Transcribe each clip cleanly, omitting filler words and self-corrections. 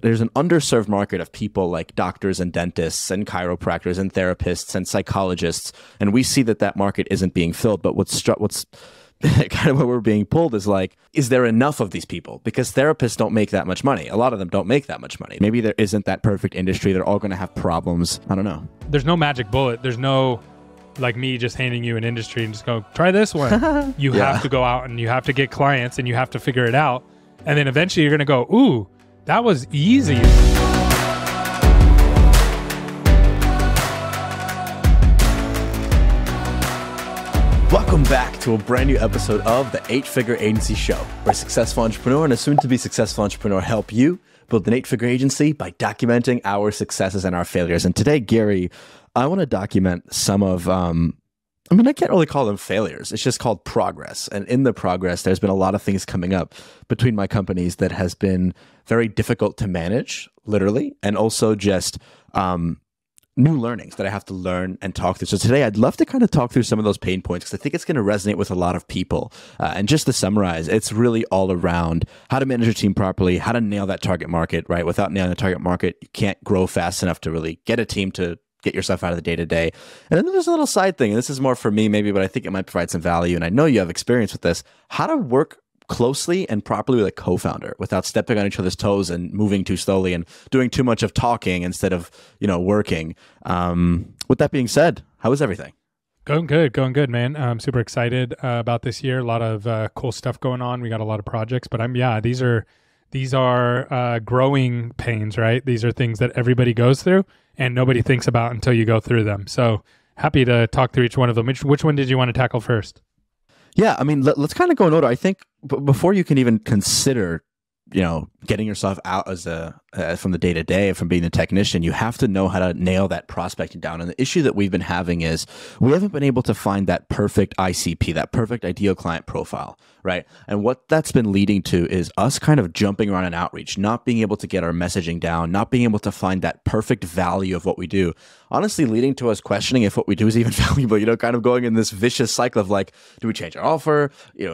there's an underserved market of people like doctors and dentists and chiropractors and therapists and psychologists. And we see that market isn't being filled. But what's kind of what we're being pulled is like, is there enough of these people? Because therapists don't make that much money. A lot of them don't make that much money. Maybe there isn't that perfect industry. They're all going to have problems. I don't know. There's no magic bullet. There's no, like me just handing you an industry and just go, try this one. You have to go out and you have to get clients and you have to figure it out. And then eventually you're going to go, ooh, that was easy. Welcome back to a brand new episode of the 8-Figure Agency Show, where a successful entrepreneur and a soon-to-be successful entrepreneur help you build an 8-figure agency by documenting our successes and our failures. And today, Gary, I want to document some of, I can't really call them failures. It's just called progress. And in the progress, there's been a lot of things coming up between my companies that has been very difficult to manage, literally, and also just new learnings that I have to learn and talk through. So today I'd love to kind of talk through some of those pain points because I think it's going to resonate with a lot of people. And just to summarize, it's really all around how to manage your team properly, how to nail that target market, right? Without nailing the target market, you can't grow fast enough to really get a team to get yourself out of the day-to-day. And then there's a little side thing, and this is more for me maybe, but I think it might provide some value. And I know you have experience with this, how to work closely and properly with a co-founder without stepping on each other's toes and moving too slowly and doing too much of talking instead of, working. With that being said, how is everything? Going good, man. I'm super excited about this year. A lot of cool stuff going on. We got a lot of projects, but these are growing pains, right? These are things that everybody goes through and nobody thinks about until you go through them. So happy to talk through each one of them. Which one did you want to tackle first? Yeah, let's kind of go in order. I think before you can even consider, getting yourself out as from the day-to-day, from being the technician, you have to know how to nail that prospecting down. And the issue that we've been having is we haven't been able to find that perfect ICP, that perfect ideal client profile, right? And what that's been leading to is us kind of jumping around in outreach, not being able to get our messaging down, not being able to find that perfect value of what we do. Honestly, leading to us questioning if what we do is even valuable, kind of going in this vicious cycle of like, do we change our offer?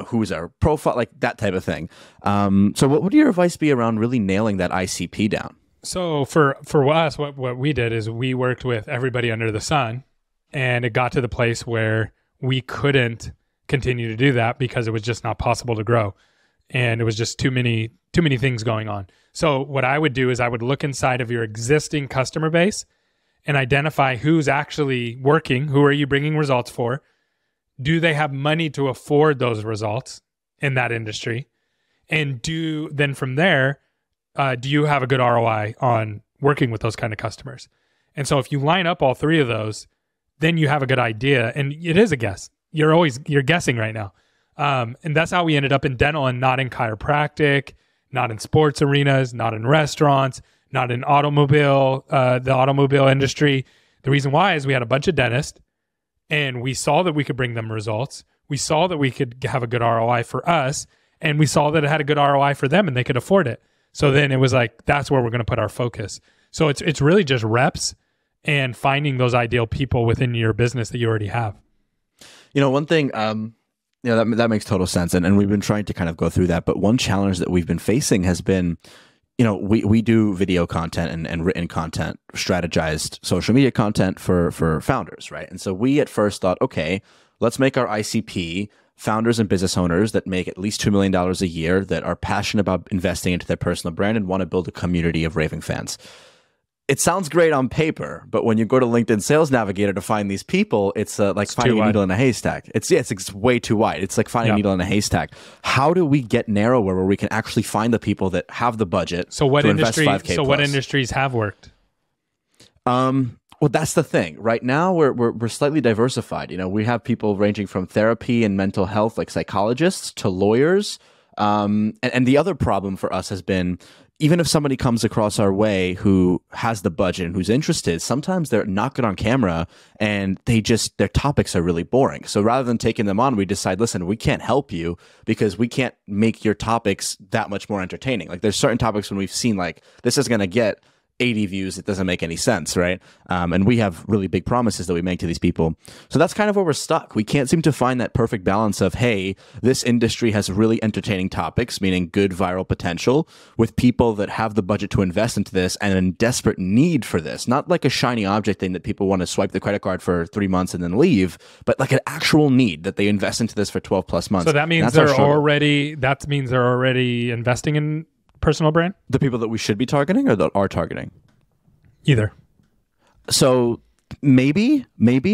Who's our profile? Like that type of thing. So what would your advice be around really nailing that ICP down? So for us, what we did is we worked with everybody under the sun, and it got to the place where we couldn't continue to do that because it was just not possible to grow. And it was just too many things going on. So what I would do is I would look inside of your existing customer base and identify who's actually working, who are you bringing results for? Do they have money to afford those results in that industry? And then from there, do you have a good ROI on working with those kind of customers? And so if you line up all three of those, then you have a good idea. And it is a guess. You're guessing right now. And that's how we ended up in dental and not in chiropractic, not in sports arenas, not in restaurants, not in the automobile industry. The reason why is we had a bunch of dentists and we saw that we could bring them results. We saw that we could have a good ROI for us, and we saw that it had a good ROI for them and they could afford it. So then it was like, that's where we're going to put our focus. So it's really just reps and finding those ideal people within your business that you already have. One thing, that makes total sense. And we've been trying to kind of go through that. But one challenge that we've been facing has been, we do video content and written content, strategized social media content for founders, right? And so we at first thought, okay, let's make our ICP founders and business owners that make at least $2 million a year, that are passionate about investing into their personal brand and want to build a community of raving fans. It sounds great on paper, but when you go to LinkedIn Sales Navigator to find these people, it's like finding a needle in a haystack. It's way too wide. It's like finding a needle in a haystack. How do we get narrower where we can actually find the people that have the budget to invest $5K plus? What industries have worked? Well, that's the thing. Right now, we're slightly diversified. We have people ranging from therapy and mental health, like psychologists, to lawyers. And the other problem for us has been, even if somebody comes across our way who has the budget and who's interested, sometimes they're not good on camera and their topics are really boring. So rather than taking them on, we decide, listen, we can't help you because we can't make your topics that much more entertaining. Like there's certain topics when we've seen like, this is going to get 80 views, it doesn't make any sense, right? And we have really big promises that we make to these people. So that's kind of where we're stuck. We can't seem to find that perfect balance of, hey, this industry has really entertaining topics, meaning good viral potential, with people that have the budget to invest into this and in desperate need for this. Not like a shiny object thing that people want to swipe the credit card for 3 months and then leave, but like an actual need that they invest into this for 12 plus months. So that means they're already investing in personal brand? The people that we should be targeting or that are targeting? Either. So maybe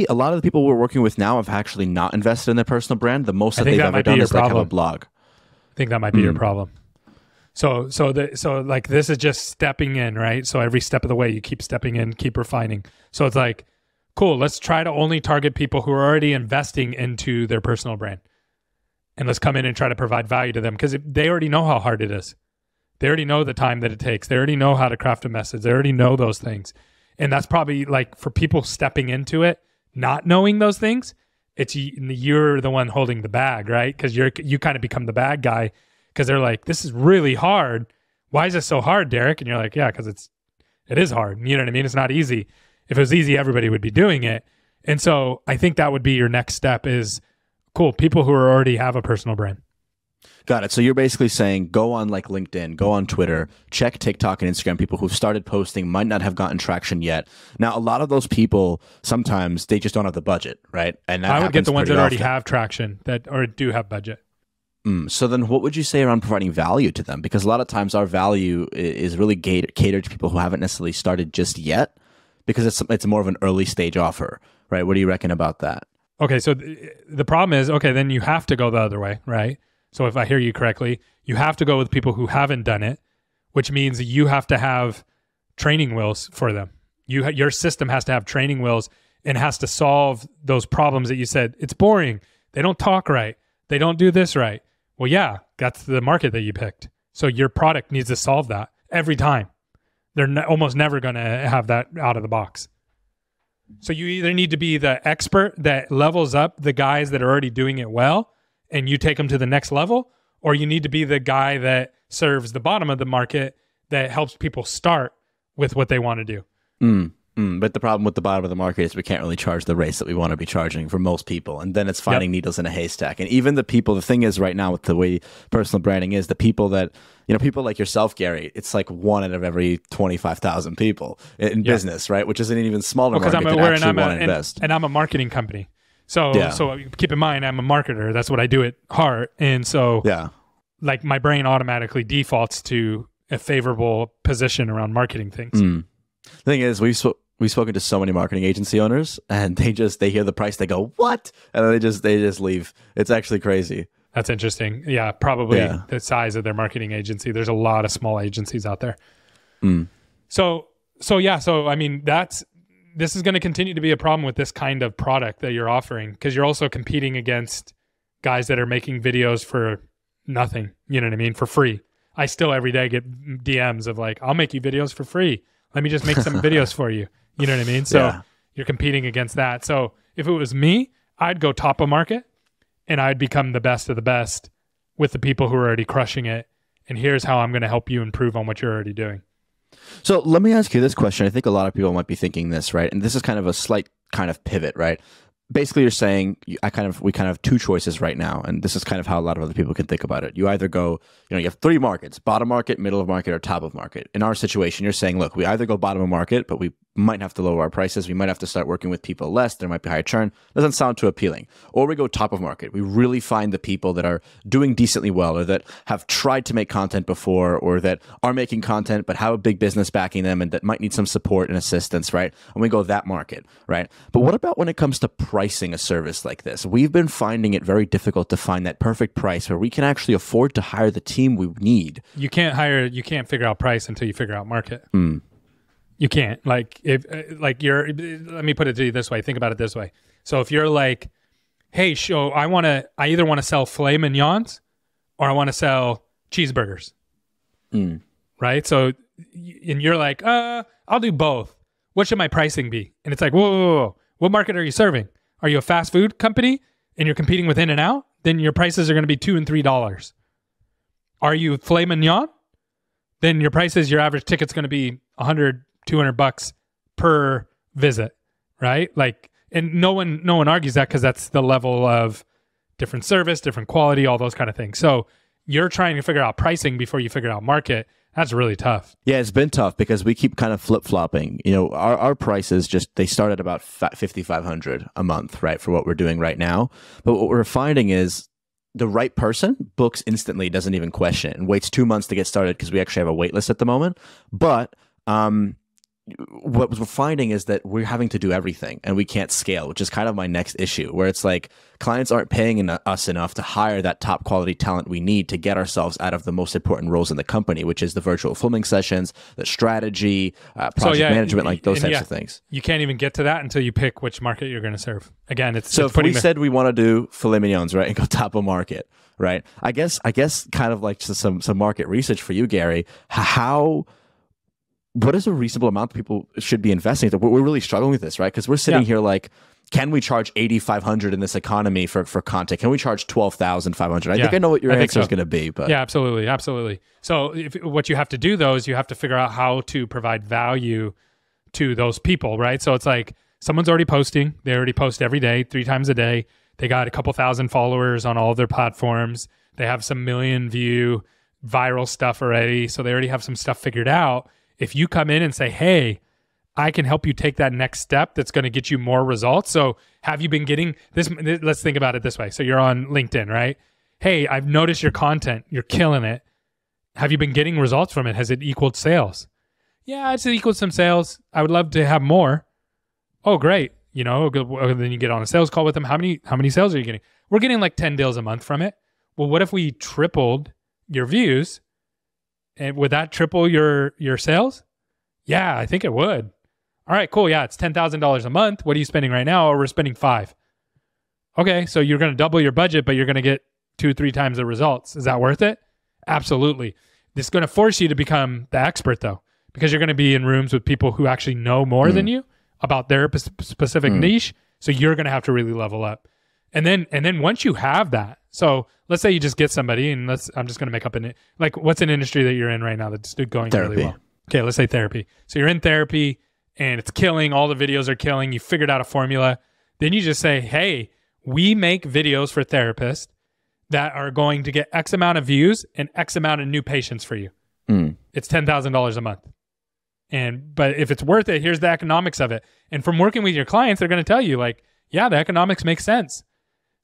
a lot of the people we're working with now have actually not invested in their personal brand. The most that they've ever done is like have a blog. I think that might be your problem. So like this is just stepping in, right? So every step of the way you keep stepping in, keep refining. So it's like, cool, let's try to only target people who are already investing into their personal brand. And let's come in and try to provide value to them because they already know how hard it is. They already know the time that it takes. They already know how to craft a message. They already know those things. And that's probably like for people stepping into it, not knowing those things, you're the one holding the bag, right? Because you kind of become the bad guy because they're like, this is really hard. Why is this so hard, Derek? And you're like, yeah, because it is hard. You know what I mean? It's not easy. If it was easy, everybody would be doing it. And so I think that would be your next step is, cool, people who already have a personal brand. Got it. So you're basically saying go on like LinkedIn, go on Twitter, check TikTok and Instagram. People who've started posting might not have gotten traction yet. Now, a lot of those people, sometimes they just don't have the budget, right? And I would get the ones that already have traction or do have budget. So then what would you say around providing value to them? Because a lot of times our value is really catered to people who haven't necessarily started just yet because it's more of an early stage offer, right? What do you reckon about that? Okay, so the problem is, then you have to go the other way, right? So if I hear you correctly, you have to go with people who haven't done it, which means you have to have training wheels for them. Your system has to have training wheels and has to solve those problems that you said. It's boring. They don't talk right. They don't do this right. Well, yeah, that's the market that you picked. So your product needs to solve that every time. They're almost never going to have that out of the box. So you either need to be the expert that levels up the guys that are already doing it well, and you take them to the next level, or you need to be the guy that serves the bottom of the market that helps people start with what they want to do. But the problem with the bottom of the market is we can't really charge the rates that we want to be charging for most people. And then it's finding needles in a haystack. And even the thing is right now with the way personal branding is, the people that, people like yourself, Gary, it's like 1 out of every 25,000 people in business, right? Which is an even smaller market that actually want to invest. And I'm a marketing company. So keep in mind, I'm a marketer. That's what I do at heart. And so like my brain automatically defaults to a favorable position around marketing things. The thing is, we've spoken to so many marketing agency owners, and they hear the price, they go, what? And then they just leave. It's actually crazy. That's interesting. Yeah, probably the size of their marketing agency. There's a lot of small agencies out there. So I mean, this is going to continue to be a problem with this kind of product that you're offering, because you're also competing against guys that are making videos for nothing. You know what I mean? For free. I still every day get DMs of like, I'll make you videos for free. Let me just make some videos for you. You know what I mean? So you're competing against that. So if it was me, I'd go top of market and I'd become the best of the best with the people who are already crushing it. And here's how I'm going to help you improve on what you're already doing. So let me ask you this question. I think a lot of people might be thinking this, right? And this is kind of a slight kind of pivot, right? Basically, you're saying we kind of have two choices right now, and this is kind of how a lot of other people can think about it. You either go, you have 3 markets: bottom market, middle of market, or top of market. In our situation, you're saying, look, we either go bottom of market, but we might have to lower our prices. We might have to start working with people less. There might be higher churn. Doesn't sound too appealing. Or we go top of market. We really find the people that are doing decently well, or that have tried to make content before, or that are making content but have a big business backing them and that might need some support and assistance, right? And we go that market, right? But what about when it comes to pricing a service like this? We've been finding it very difficult to find that perfect price where we can actually afford to hire the team we need. You can't figure out price until you figure out market. You can't. Let me put it to you this way. Think about it this way. So if you're like, hey, I either want to sell filet mignons or I want to sell cheeseburgers. Right? So, and you're like, I'll do both. What should my pricing be? And it's like, whoa. What market are you serving? Are you a fast food company and you're competing with In-N-Out? Then your prices are going to be $2 and $3. Are you filet mignon? Then your average ticket's going to be $100, $200 per visit, right? Like, and no one argues that, because that's the level of different service, different quality, all those kind of things. So you're trying to figure out pricing before you figure out market. That's really tough. Yeah, it's been tough because we keep kind of flip-flopping. You know, our prices they start at about $5,500 a month, right, for what we're doing right now. But what we're finding is the right person books instantly, doesn't even question it, and waits 2 months to get started, because we actually have a wait list at the moment. But what we're finding is that we're having to do everything, and we can't scale, which is kind of my next issue, where it's like clients aren't paying us enough to hire that top quality talent we need to get ourselves out of the most important roles in the company, which is the virtual filming sessions, the strategy, project management, like those types of things. You can't even get to that until you pick which market you're going to serve. Again, it's so if we said we want to do filet mignons, right, and go top of market, right? I guess kind of like just some market research for you, Gary. What is a reasonable amount that people should be investing? We're really struggling with this, right? Because we're sitting here like, can we charge $8,500 in this economy for content? Can we charge $12,500? I think I know what your answer is going to be. But yeah, absolutely. So what you have to do, though, is you have to figure out how to provide value to those people, right? So it's like someone's already posting. They already post every day, 3 times a day. They got a couple thousand followers on all of their platforms. They have some million view viral stuff already. So they already have some stuff figured out. If you come in and say, hey, I can help you take that next step that's going to get you more results. So have you been getting this? Let's think about it this way. So you're on LinkedIn, right? Hey, I've noticed your content. You're killing it. Have you been getting results from it? Has it equaled sales? Yeah, it's equaled some sales. I would love to have more. Oh, great. You know, then you get on a sales call with them. How many sales are you getting? We're getting like 10 deals a month from it. Well, what if we tripled your views? And would that triple your sales? Yeah, I think it would. All right, cool. Yeah, it's $10,000 a month. What are you spending right now? Or we're spending $5,000. Okay, so you're going to double your budget, but you're going to get 2-3 times the results. Is that worth it? Absolutely. This is going to force you to become the expert, though, because you're going to be in rooms with people who actually know more than you about their specific niche. So you're going to have to really level up. And then once you have that, so let's say you just get somebody, and I'm just going to make up what's an industry that you're in right now that's going therapy. Really well? Okay, let's say therapy. So you're in therapy and it's killing. All the videos are killing. You figured out a formula. Then you just say, hey, we make videos for therapists that are going to get X amount of views and X amount of new patients for you. It's $10,000 a month. But if it's worth it, here's the economics of it. And from working with your clients, they're going to tell you like, yeah, the economics make sense.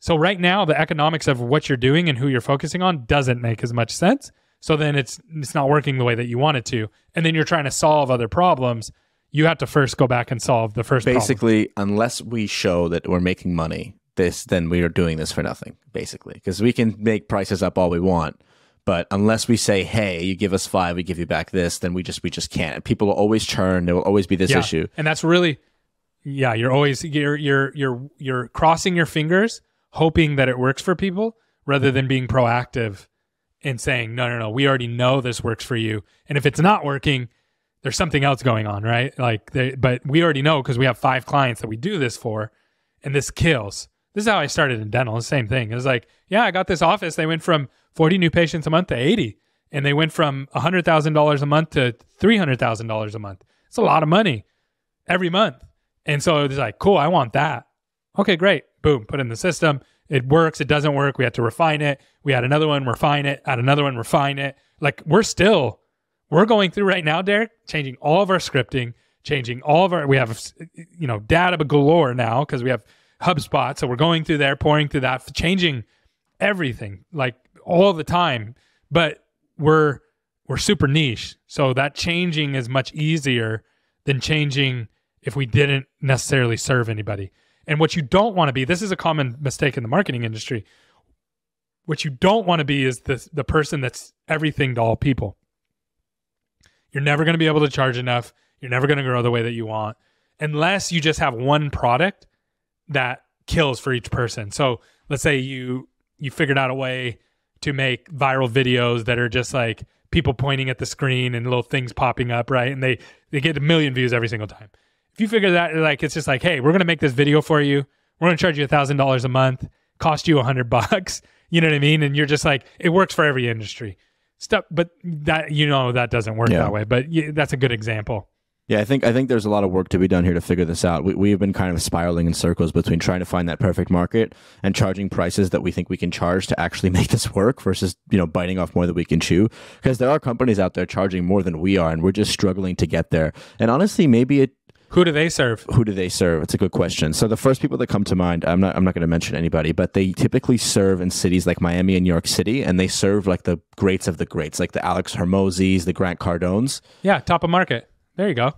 So right now, the economics of what you're doing and who you're focusing on doesn't make as much sense. So then it's not working the way that you want it to. And then you're trying to solve other problems. You have to first go back and solve the first problem. Basically, unless we show that we're making money, then we are doing this for nothing, basically. Because we can make prices up all we want. But unless we say, hey, you give us 5, we give you back this, then we just can't. People will always churn. There will always be this issue. And that's really, you're always, you're crossing your fingers, hoping that it works for people rather than being proactive and saying, no, we already know this works for you. And if it's not working, there's something else going on, right? But we already know because we have 5 clients that we do this for, and this kills. This is how I started in dental. The same thing. It was like, yeah, I got this office. They went from 40 new patients a month to 80. And they went from $100,000 a month to $300,000 a month. It's a lot of money every month. And so it was like, cool, I want that. Okay, great. Boom, put it in the system. It works. It doesn't work. We have to refine it. We add another one, refine it. Add another one, refine it. Like we're going through right now, Derek, changing all of our scripting, changing all of we have, data galore now because we have HubSpot. So we're going through there, pouring through that, changing everything like all the time. But we're super niche. So that changing is much easier than changing if we didn't necessarily serve anybody. And what you don't want to be, this is a common mistake in the marketing industry. What you don't want to be is the person that's everything to all people. You're never going to be able to charge enough. You're never going to grow the way that you want unless you just have one product that kills for each person. So let's say you figured out a way to make viral videos that are just like people pointing at the screen and little things popping up, right? And they get 1 million views every single time. If you figure that, like, it's just like, hey, we're going to make this video for you. We're going to charge you $1,000 a month, cost you $100. You know what I mean? And you're just like, it works for every industry. Stuff, but that, that doesn't work that way. But that's a good example. Yeah, I think there's a lot of work to be done here to figure this out. We've been kind of spiraling in circles between trying to find that perfect market and charging prices that we think we can charge to actually make this work versus, biting off more than we can chew. Because there are companies out there charging more than we are, and we're just struggling to get there. And honestly, Who do they serve? Who do they serve? It's a good question. So the first people that come to mind, I'm not going to mention anybody, but they typically serve in cities like Miami and New York City, and they serve like the greats of the greats, like the Alex Hermosis, the Grant Cardones. Yeah, top of market. There you go.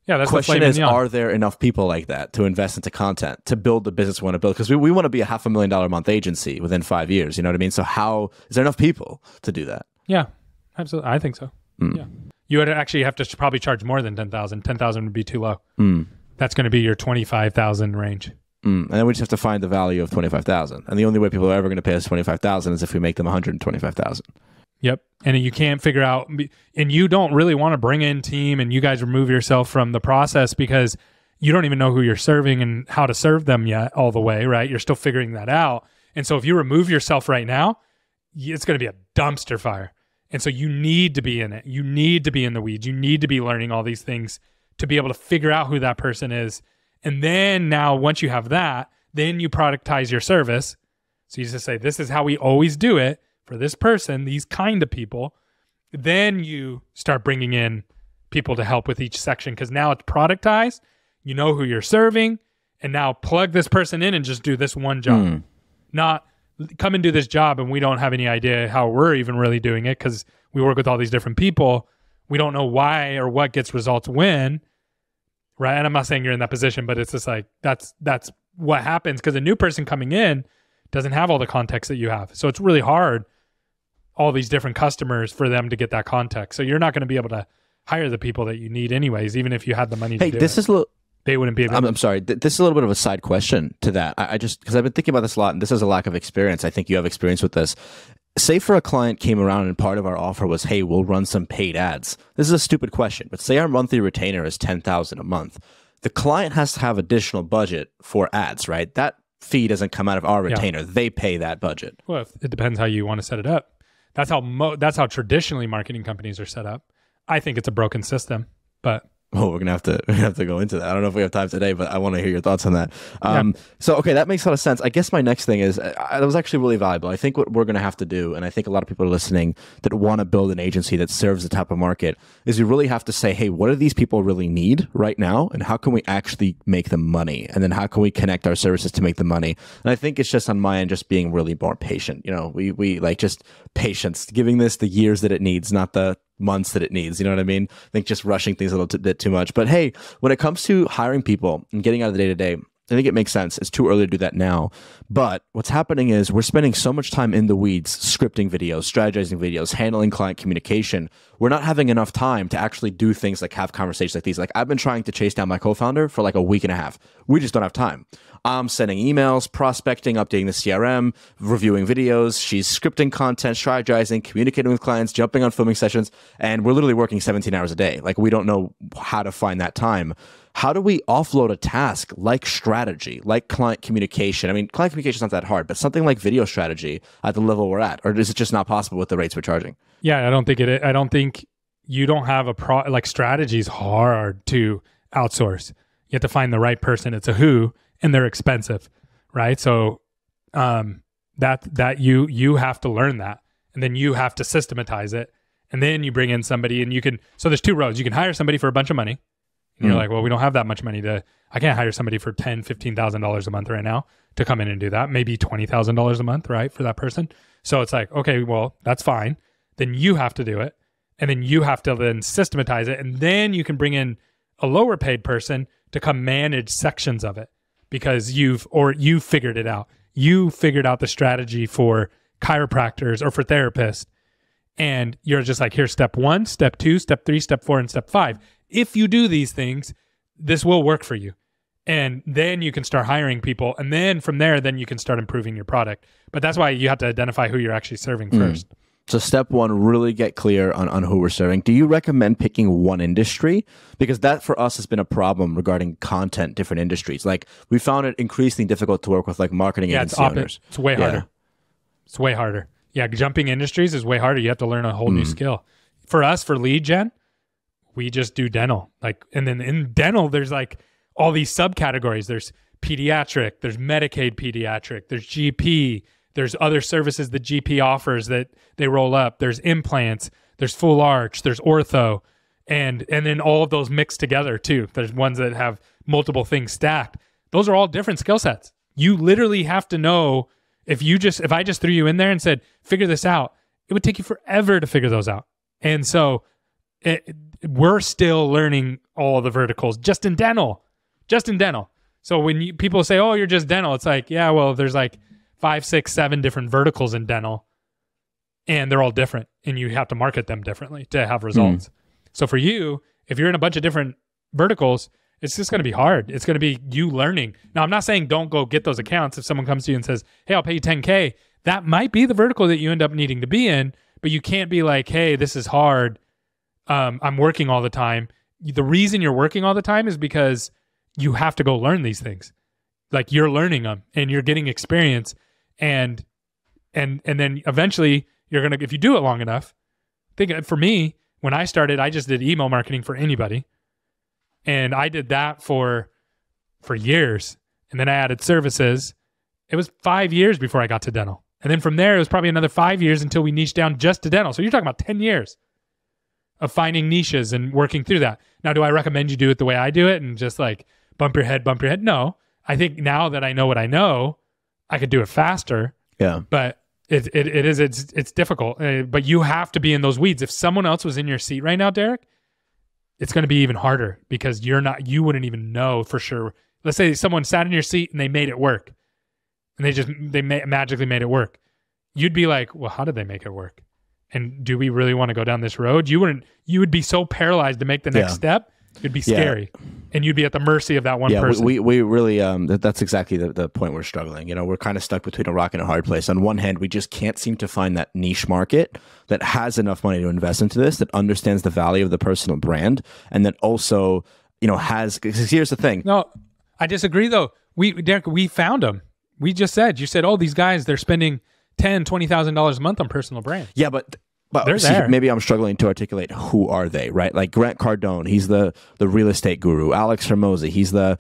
Yeah, that's question is, are there enough people like that to invest into content to build the business we want to build? Because we want to be a $500,000 a month agency within 5 years. You know what I mean? So how is there enough people to do that? Yeah, absolutely. I think so. Yeah, you would actually have to probably charge more than 10,000. 10,000 would be too low. That's going to be your 25,000 range. And then we just have to find the value of 25,000. And the only way people are ever going to pay us 25,000 is if we make them 125,000. Yep. And you can't figure out, and you don't really want to bring in team and you guys remove yourself from the process because you don't even know who you're serving and how to serve them yet all the way, right? You're still figuring that out. And so if you remove yourself right now, it's going to be a dumpster fire. And so you need to be in it. You need to be in the weeds. You need to be learning all these things to be able to figure out who that person is. And then now, once you have that, then you productize your service. So you just say, this is how we always do it for this person, these kind of people. Then you start bringing in people to help with each section because now it's productized. You know who you're serving. And now plug this person in and just do this one job. Not come and do this job and we don't have any idea how we're even really doing it because we work with all these different people. We don't know why or what gets results when, right? And I'm not saying you're in that position, but it's just like that's what happens because a new person coming in doesn't have all the context that you have. So it's really hard, all these different customers, for them to get that context. So you're not going to be able to hire the people that you need anyways, even if you had the money to do it. They wouldn't be able to. I'm sorry. This is a little bit of a side question to that. I just, because I've been thinking about this a lot, and this is a lack of experience. I think you have experience with this. Say for a client came around and part of our offer was, hey, we'll run some paid ads. This is a stupid question, but say our monthly retainer is $10,000 a month. The client has to have additional budget for ads, right? That fee doesn't come out of our retainer. Yeah. They pay that budget. Well, it depends how you want to set it up. That's how traditionally marketing companies are set up. I think it's a broken system, but... Oh, we're gonna have to go into that. I don't know if we have time today, but I want to hear your thoughts on that. So, okay, that makes a lot of sense. I guess my next thing is that was actually really valuable. I think what we're gonna have to do, and I think a lot of people are listening that want to build an agency that serves the type of market, is we really have to say, hey, what do these people really need right now, and how can we actually make them money, and then how can we connect our services to make them money? And I think it's just on my end, just being really more patient. We like just patience, giving this the years that it needs, not the months that it needs. You know what I mean? I think just rushing things a little bit too much. But hey, when it comes to hiring people and getting out of the day-to-day, I think it makes sense. It's too early to do that now. But what's happening is we're spending so much time in the weeds, scripting videos, strategizing videos, handling client communication. We're not having enough time to actually do things like have conversations like these. Like I've been trying to chase down my co-founder for like a week and a half. We just don't have time. I'm sending emails, prospecting, updating the CRM, reviewing videos. She's scripting content, strategizing, communicating with clients, jumping on filming sessions. And we're literally working 17 hours a day. Like we don't know how to find that time. How do we offload a task like strategy, like client communication? I mean, client communication is not that hard, but something like video strategy at the level we're at, or is it just not possible with the rates we're charging? Yeah, I don't think it. I don't think you don't have like strategy is hard to outsource. You have to find the right person. It's a who, and they're expensive, right? So that you have to learn that, and then you have to systematize it, and then you bring in somebody, and you can. So there's two roads. You can hire somebody for a bunch of money. And you're like, well, we don't have that much money I can't hire somebody for $10,000, $15,000 a month right now to come in and do that. Maybe $20,000 a month, right? For that person. So it's like, okay, well, that's fine. Then you have to do it. And then you have to then systematize it. And then you can bring in a lower paid person to come manage sections of it because you figured it out. You figured out the strategy for chiropractors or for therapists. And you're just like, here's step 1, step 2, step 3, step 4, and step 5. If you do these things, this will work for you. And then you can start hiring people. And then from there, then you can start improving your product. But that's why you have to identify who you're actually serving first. So step 1, really get clear on who we're serving. Do you recommend picking one industry? Because that for us has been a problem regarding content, different industries. Like we found it increasingly difficult to work with like marketing agency owners. It's way harder. It's way harder. Yeah, jumping industries is way harder. You have to learn a whole new skill. For us, for lead gen, we just do dental. Like, and then in dental, there's like all these subcategories. There's pediatric, there's Medicaid pediatric, there's GP, there's other services that GP offers that they roll up. There's implants, there's full arch, there's ortho, and then all of those mixed together too. There's ones that have multiple things stacked. Those are all different skill sets. You literally have to know if I just threw you in there and said, figure this out, it would take you forever to figure those out. And so we're still learning all the verticals just in dental. So when people say, oh, you're just dental, it's like, yeah, well, there's like 5, 6, 7 different verticals in dental, and they're all different, and you have to market them differently to have results. So for you, if you're in a bunch of different verticals, it's just going to be hard. It's going to be you learning. Now, I'm not saying don't go get those accounts. If someone comes to you and says, hey, I'll pay you $10K, that might be the vertical that you end up needing to be in, but you can't be like, hey, this is hard. I'm working all the time. The reason you're working all the time is because you have to go learn these things. Like, you're learning them and you're getting experience, and then eventually you're going to, if you do it long enough, think for me, when I started, I just did email marketing for anybody. And I did that for years. And then I added services. It was 5 years before I got to dental. And then from there, it was probably another 5 years until we niched down just to dental. So you're talking about 10 years of finding niches and working through that. Now, do I recommend you do it the way I do it and just like bump your head? No. I think now that I know what I know, I could do it faster. Yeah. But it's difficult. But you have to be in those weeds. If someone else was in your seat right now, Derek, it's going to be even harder because you wouldn't even know for sure. Let's say someone sat in your seat and they made it work, and they magically made it work. You'd be like, well, how did they make it work? And do we really want to go down this road? You would be so paralyzed to make the next step. It'd be scary. And you'd be at the mercy of that one person. We really, that's exactly the point we're struggling. We're kind of stuck between a rock and a hard place. On one hand, we just can't seem to find that niche market that has enough money to invest into this, that understands the value of the personal brand, and that also, because here's the thing. No, I disagree though. Derek, we found them. You said, oh, these guys, they're spending $10,000, $20,000 a month on personal brand. Yeah, but maybe I'm struggling to articulate who are they, right? Like Grant Cardone, he's the real estate guru. Alex Hormozi, he's the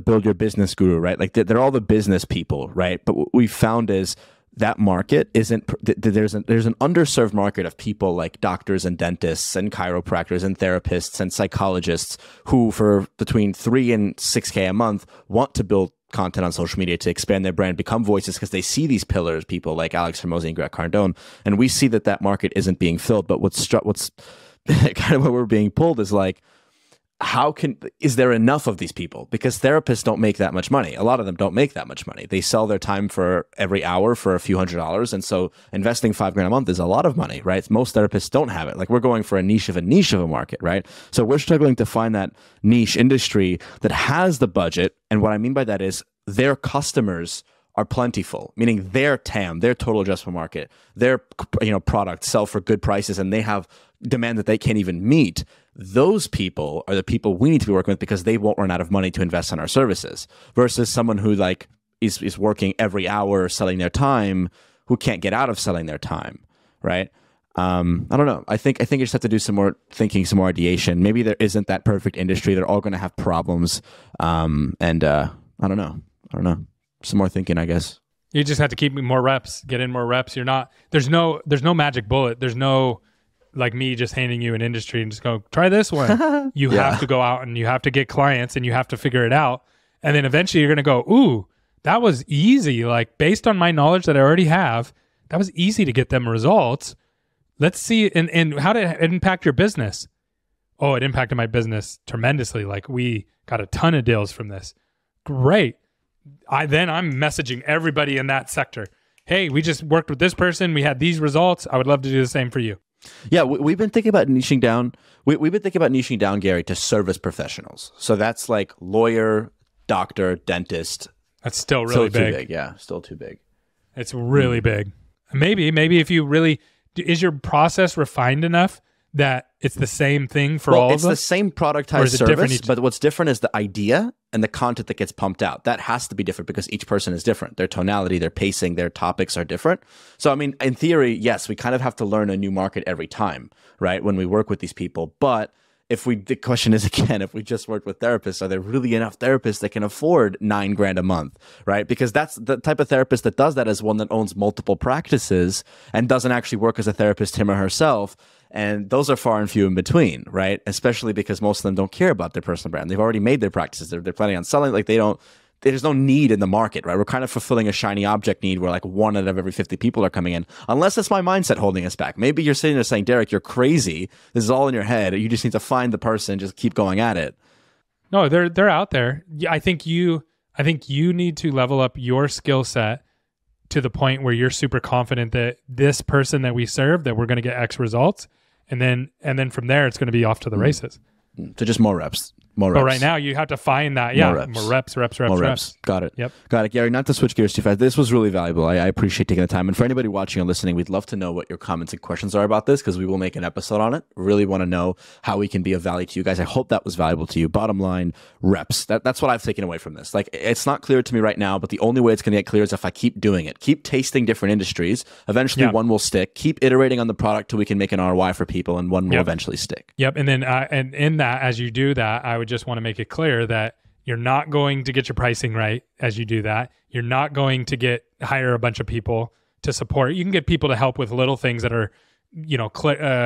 build your business guru, right? Like they're all the business people, right? But what we found is that market isn't. There's an underserved market of people like doctors and dentists and chiropractors and therapists and psychologists who, for between $3,000 and $6,000 a month, want to build content on social media to expand their brand, become voices, because they see these pillars, people like Alex Hormozi and Grant Cardone, and we see that market isn't being filled. But what's kind of where we're being pulled is like, is there enough of these people? Because therapists don't make that much money. A lot of them don't make that much money. They sell their time for every hour for a few $100s. And so investing $5,000 a month is a lot of money, right? Most therapists don't have it. Like, we're going for a niche of a market, right? So we're struggling to find that niche industry that has the budget. And what I mean by that is their customers are plentiful, meaning their TAM, their total addressable market, their products sell for good prices, and they have demand that they can't even meet. Those people are the people we need to be working with, because they won't run out of money to invest in our services, versus someone who is working every hour selling their time, who can't get out of selling their time, right? I don't know. I think you just have to do some more thinking, some more ideation. Maybe there isn't that perfect industry. They're all going to have problems. I don't know. Some more thinking, I guess. You just have to keep more reps, get in more reps. There's no magic bullet. There's no, like me just handing you an industry and just go, try this one. You have to go out and you have to get clients and you have to figure it out. And then eventually you're going to go, ooh, that was easy. Like, based on my knowledge that I already have, that was easy to get them results. Let's see. And how did it impact your business? Oh, it impacted my business tremendously. Like, we got a ton of deals from this. Great. I'm messaging everybody in that sector. Hey, we just worked with this person. We had these results. I would love to do the same for you. Yeah, we've been thinking about niching down. We've been thinking about niching down, Gary, to service professionals. So that's like lawyer, doctor, dentist. That's still really big. Too big. Yeah, still too big. It's really big. Maybe if you really, is your process refined enough that it's the same thing for all of them? It's the same productized service, but what's different is the idea and the content that gets pumped out. That has to be different because each person is different. Their tonality, their pacing, their topics are different. So, I mean, in theory, yes, we kind of have to learn a new market every time, right? When we work with these people. But the question is again, if we just worked with therapists, are there really enough therapists that can afford $9,000 a month, right? Because that's the type of therapist that does that is one that owns multiple practices and doesn't actually work as a therapist him or herself. And those are far and few in between, right? Especially because most of them don't care about their personal brand. They've already made their practices. They're planning on selling. Like there's no need in the market, right? We're kind of fulfilling a shiny object need where like 1 out of every 50 people are coming in, unless it's my mindset holding us back. Maybe you're sitting there saying, Derek, you're crazy. This is all in your head. You just need to find the person, just keep going at it. No, they're out there. I think you need to level up your skill set to the point where you're super confident that this person that we serve, that we're going to get X results. And then from there, it's going to be off to the races. So just more reps. More reps. But right now, you have to find that. Yeah, more reps. Got it. Yep. Got it. Gary, not to switch gears too fast. This was really valuable. I appreciate taking the time. And for anybody watching or listening, we'd love to know what your comments and questions are about this because we will make an episode on it. Really want to know how we can be of value to you guys. I hope that was valuable to you. Bottom line, reps. That's what I've taken away from this. Like, it's not clear to me right now, but the only way it's going to get clear is if I keep doing it. Keep tasting different industries. Eventually, one will stick. Keep iterating on the product till we can make an ROI for people, and one will eventually stick. Yep. And then, and in that, as you do that, I would just want to make it clear that you're not going to get your pricing right as you do that. You're not going to hire a bunch of people to support. You can get people to help with little things that are,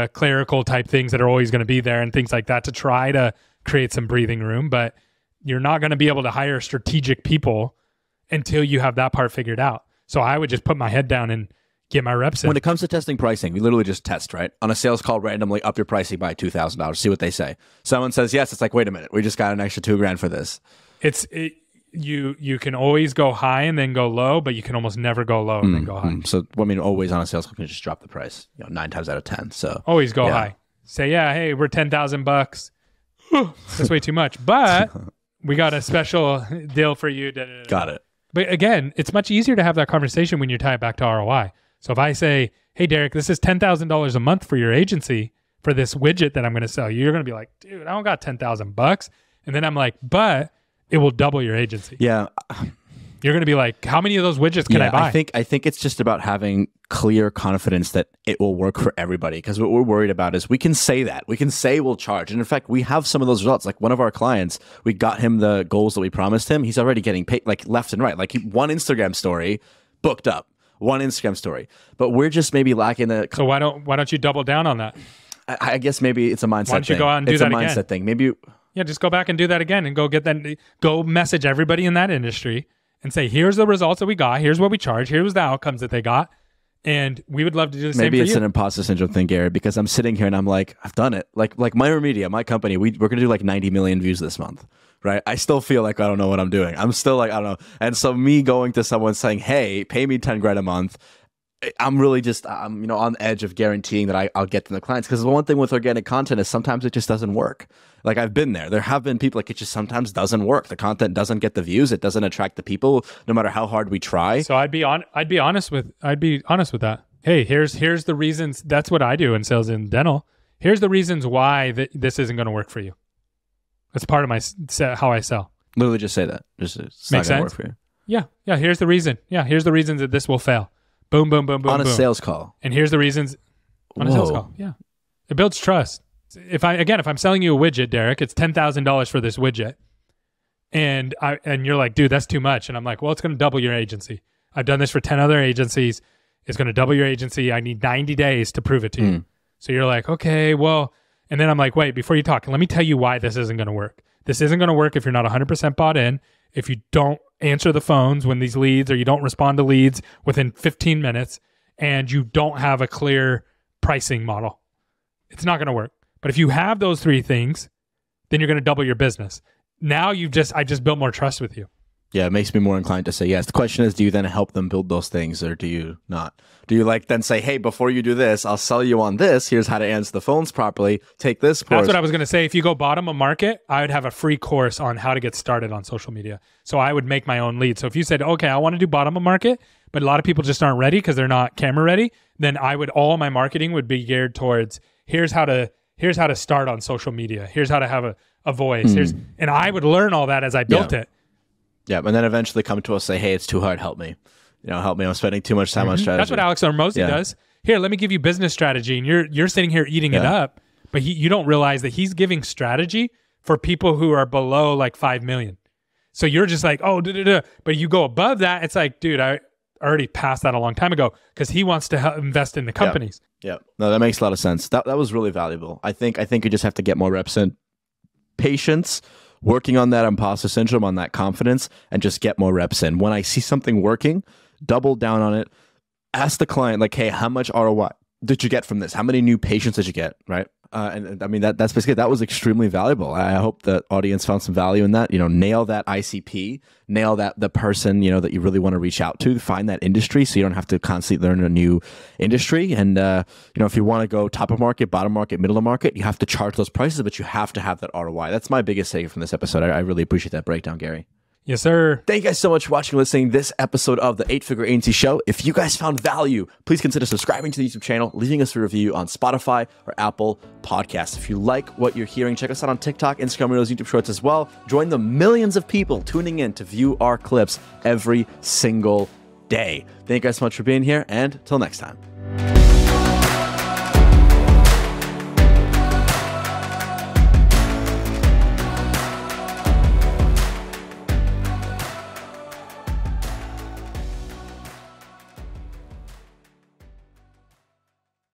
clerical type things that are always going to be there and things like that to try to create some breathing room. But you're not going to be able to hire strategic people until you have that part figured out. So I would just put my head down and get my reps in. When it comes to testing pricing, we literally just test, right? On a sales call, randomly up your pricing by $2,000. See what they say. Someone says yes. It's like, wait a minute, we just got an extra $2,000 for this. You can always go high and then go low, but you can almost never go low and then go high. So always on a sales call, you can just drop the price. 9 times out of 10. So always go high. Say, hey, we're $10,000. That's way too much, but we got a special deal for you. Got it. But again, it's much easier to have that conversation when you tie it back to ROI. So if I say, hey, Derek, this is $10,000 a month for your agency for this widget that I'm going to sell you, you're going to be like, dude, I don't got $10,000. And then I'm like, but it will double your agency. Yeah. You're going to be like, how many of those widgets can I buy? I think it's just about having clear confidence that it will work for everybody. Because what we're worried about is we can say that. We can say we'll charge. And in fact, we have some of those results. Like one of our clients, we got him the goals that we promised him. He's already getting paid like left and right. Like one Instagram story booked up. One Instagram story, but we're just maybe lacking the. So why don't you double down on that? I guess maybe it's a mindset. Why don't you go out and do that again? It's a mindset thing. Maybe. Just go back and do that again, and go message everybody in that industry and say, here's the results that we got. Here's what we charge. Here's the outcomes that they got, and we would love to do the same. Maybe for it's you. An imposter syndrome thing, Gary, because I'm sitting here and I'm like, I've done it. Like Myra Media, my company, we're gonna do like 90 million views this month. Right. I still feel like I don't know what I'm doing. I'm still like, I don't know. And so me going to someone saying, hey, pay me $10,000 a month. I'm really just, on the edge of guaranteeing that I'll get to the clients. Because the one thing with organic content is sometimes it just doesn't work. Like I've been there. There have been people like it just sometimes doesn't work. The content doesn't get the views. It doesn't attract the people, no matter how hard we try. So I'd be honest with that. Hey, here's the reasons. That's what I do in sales and dental. Here's the reasons why this isn't going to work for you. That's part of my how I sell. Literally just say that. Just it's Makes not going to sense? work for you. Yeah. Here's the reason. Yeah. Here's the reasons that this will fail. Boom, boom, boom, boom, on a boom. sales call. And here's the reasons on a sales call. Yeah. It builds trust. If I'm selling you a widget, Derek, it's $10,000 for this widget. And you're like, dude, that's too much. And I'm like, well, it's going to double your agency. I've done this for 10 other agencies. It's going to double your agency. I need 90 days to prove it to you. So you're like, okay, well, and then I'm like, wait, before you talk, let me tell you why this isn't going to work. This isn't going to work if you're not 100% bought in, if you don't answer the phones when these leads, or you don't respond to leads within 15 minutes, and you don't have a clear pricing model. It's not going to work. But if you have those three things, then you're going to double your business. Now I just built more trust with you. Yeah, it makes me more inclined to say yes. The question is, do you then help them build those things, or do you not? Do you then say, hey, before you do this, I'll sell you on this. Here's how to answer the phones properly. Take this course. That's what I was going to say. If you go bottom of market, I would have a free course on how to get started on social media. So I would make my own lead. So if you said, okay, I want to do bottom of market, but a lot of people just aren't ready because they're not camera ready, then all my marketing would be geared towards here's how to start on social media. Here's how to have a voice. And I would learn all that as I built it. Yeah, and then eventually come to us say, hey, it's too hard, help me. Help me. I'm spending too much time on strategy. That's what Alex Hormozi does. Here, let me give you business strategy. And you're sitting here eating it up. but you don't realize that he's giving strategy for people who are below like 5 million. So you're just like, oh, but you go above that. It's like, dude, I already passed that a long time ago because he wants to help invest in the companies. Yeah. No, that makes a lot of sense. That was really valuable. I think you just have to get more reps in. Patience, working on that imposter syndrome, on that confidence, and just get more reps in. When I see something working, double down on it. Ask the client, like, hey, how much ROI did you get from this? How many new patients did you get, right? And I mean, that's basically, that was extremely valuable. I hope the audience found some value in that. Nail that ICP, nail that the person, that you really want to reach out to, find that industry so you don't have to constantly learn a new industry. And, if you want to go top of market, bottom market, middle of market, you have to charge those prices, but you have to have that ROI. That's my biggest takeaway from this episode. I really appreciate that breakdown, Gary. Yes, sir. Thank you guys so much for watching and listening to this episode of the 8-Figure Agency Show. If you guys found value, please consider subscribing to the YouTube channel, leaving us a review on Spotify or Apple Podcasts. If you like what you're hearing, check us out on TikTok, Instagram, Reels, YouTube Shorts as well. Join the millions of people tuning in to view our clips every single day. Thank you guys so much for being here, and till next time.